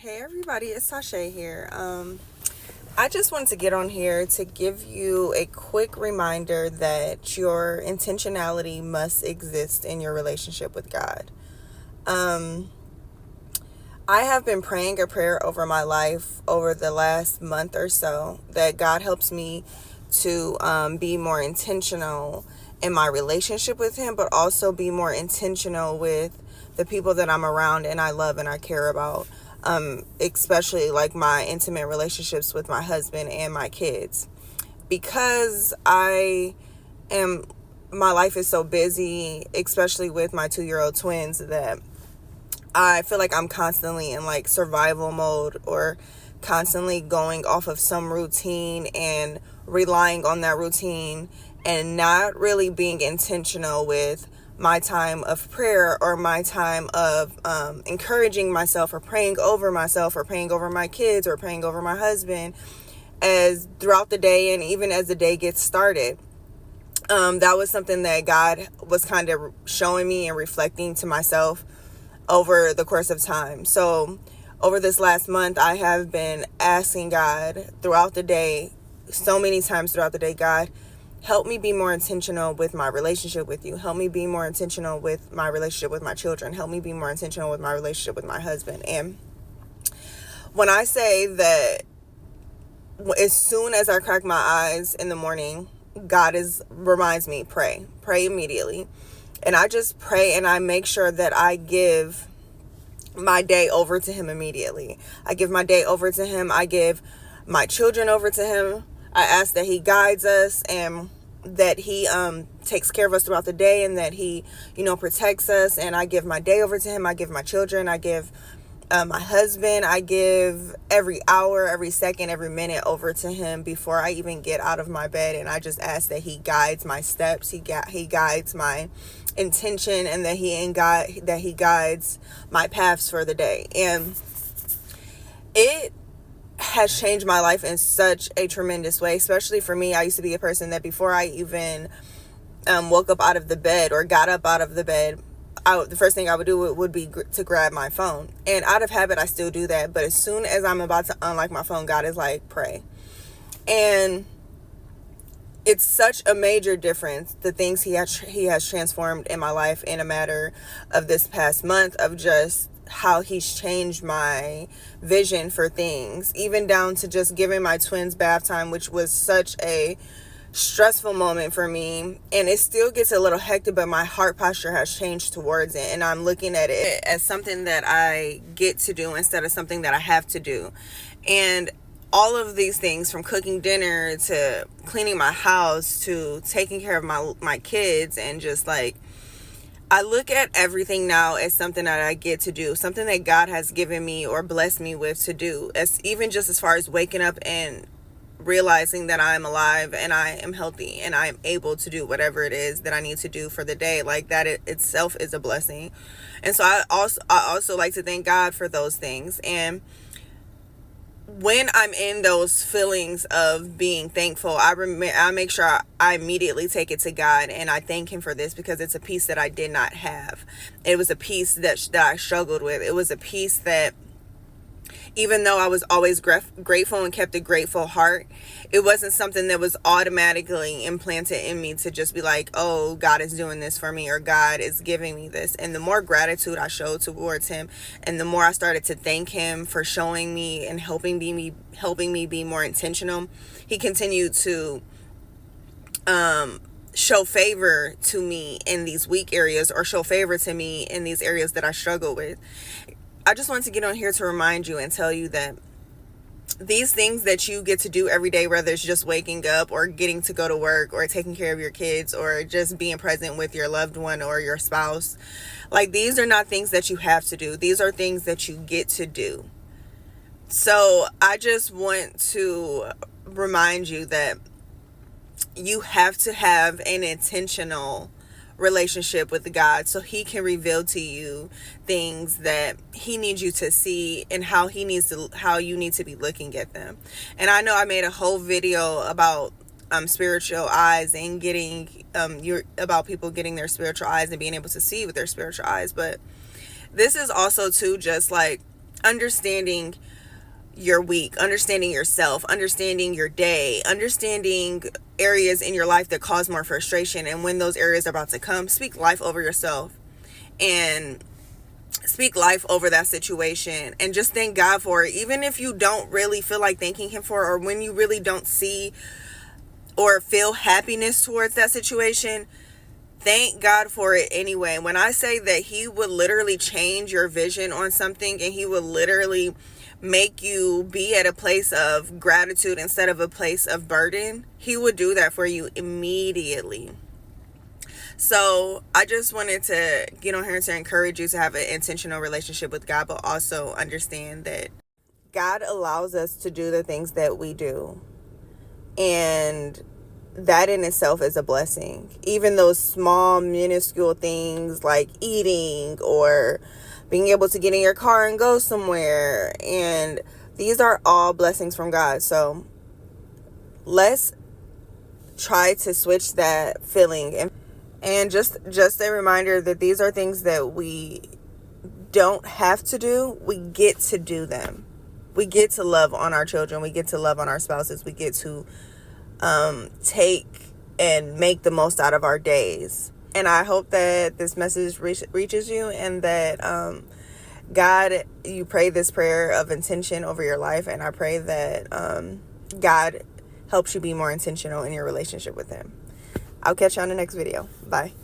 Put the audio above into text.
Hey everybody, it's Sashay here. I just wanted to get on here to give you a quick reminder that your intentionality must exist in your relationship with God. Um, I have been praying a prayer over my life over the last month or so that God helps me to be more intentional in my relationship with Him, but also be more intentional with the people that I'm around and I love and I care about. Especially like my intimate relationships with my husband and my kids. Because my life is so busy, especially with my 2-year-old twins, that I feel like I'm constantly in like survival mode or constantly going off of some routine and relying on that routine and not really being intentional with my time of prayer or my time of encouraging myself or praying over myself or praying over my kids or praying over my husband as throughout the day and even as the day gets started. That was something that God was kind of showing me and reflecting to myself over the course of time. So over this last month, I have been asking God throughout the day, so many times throughout the day, God, help me be more intentional with my relationship with you. Help me be more intentional with my relationship with my children. Help me be more intentional with my relationship with my husband. And when I say that, as soon as I crack my eyes in the morning, God reminds me, pray immediately. And I just pray and I make sure that I give my day over to Him immediately. I give my day over to Him. I give my children over to Him. I ask that He guides us and that He takes care of us throughout the day and that He, protects us. And I give my day over to Him. I give my children. I give my husband. I give every hour, every second, every minute over to Him before I even get out of my bed. And I just ask that He guides my steps. He guides my intention and that He guides my paths for the day. And it has changed my life in such a tremendous way, especially for me. I used to be a person that before I even woke up out of the bed or got up out of the bed, the first thing I would do would be to grab my phone. And out of habit, I still do that. But as soon as I'm about to unlock my phone, God is like, pray. And it's such a major difference, the things he has transformed in my life in a matter of this past month, of just how He's changed my vision for things, even down to just giving my twins bath time, which was such a stressful moment for me. And it still gets a little hectic, but my heart posture has changed towards it, and I'm looking at it as something that I get to do instead of something that I have to do. And all of these things, from cooking dinner to cleaning my house to taking care of my kids, and just like, I look at everything now as something that I get to do, something that God has given me or blessed me with to do, as even just as far as waking up and realizing that I'm alive and I am healthy and I am able to do whatever it is that I need to do for the day. Like, that itself is a blessing. And so I also like to thank God for those things. And when I'm in those feelings of being thankful, I make sure I immediately take it to God and I thank Him for this, because it's a peace that I did not have. It was a peace that I struggled with. It was a peace that, even though I was always grateful and kept a grateful heart, it wasn't something that was automatically implanted in me to just be like, oh, God is doing this for me, or God is giving me this. And the more gratitude I showed towards Him, and the more I started to thank Him for showing me and helping me be more intentional, He continued to show favor to me in these weak areas, or show favor to me in these areas that I struggle with. I just wanted to get on here to remind you and tell you that these things that you get to do every day, whether it's just waking up or getting to go to work or taking care of your kids or just being present with your loved one or your spouse, like, these are not things that you have to do. These are things that you get to do. So I just want to remind you that you have to have an intentional relationship with God, so He can reveal to you things that He needs you to see and how you need to be looking at them. And I know I made a whole video about spiritual eyes and getting about people getting their spiritual eyes and being able to see with their spiritual eyes, but this is also too just like understanding your week, understanding yourself, understanding your day, understanding areas in your life that cause more frustration. And when those areas are about to come, speak life over yourself and speak life over that situation and just thank God for it. Even if you don't really feel like thanking him for it, or when you really don't see or feel happiness towards that situation, thank God for it anyway. When I say that he would literally change your vision on something, and he would literally make you be at a place of gratitude instead of a place of burden, he would do that for you immediately. So I just wanted to get on here to encourage you to have an intentional relationship with God, but also understand that God allows us to do the things that we do. And that in itself is a blessing. Even those small, minuscule things like eating or being able to get in your car and go somewhere. And these are all blessings from God. So let's try to switch that feeling. And just a reminder that these are things that we don't have to do. We get to do them. We get to love on our children. We get to love on our spouses. We get to take and make the most out of our days. And I hope that this message reaches you, and that God, you pray this prayer of intention over your life. And I pray that God helps you be more intentional in your relationship with him. I'll catch you on the next video. Bye.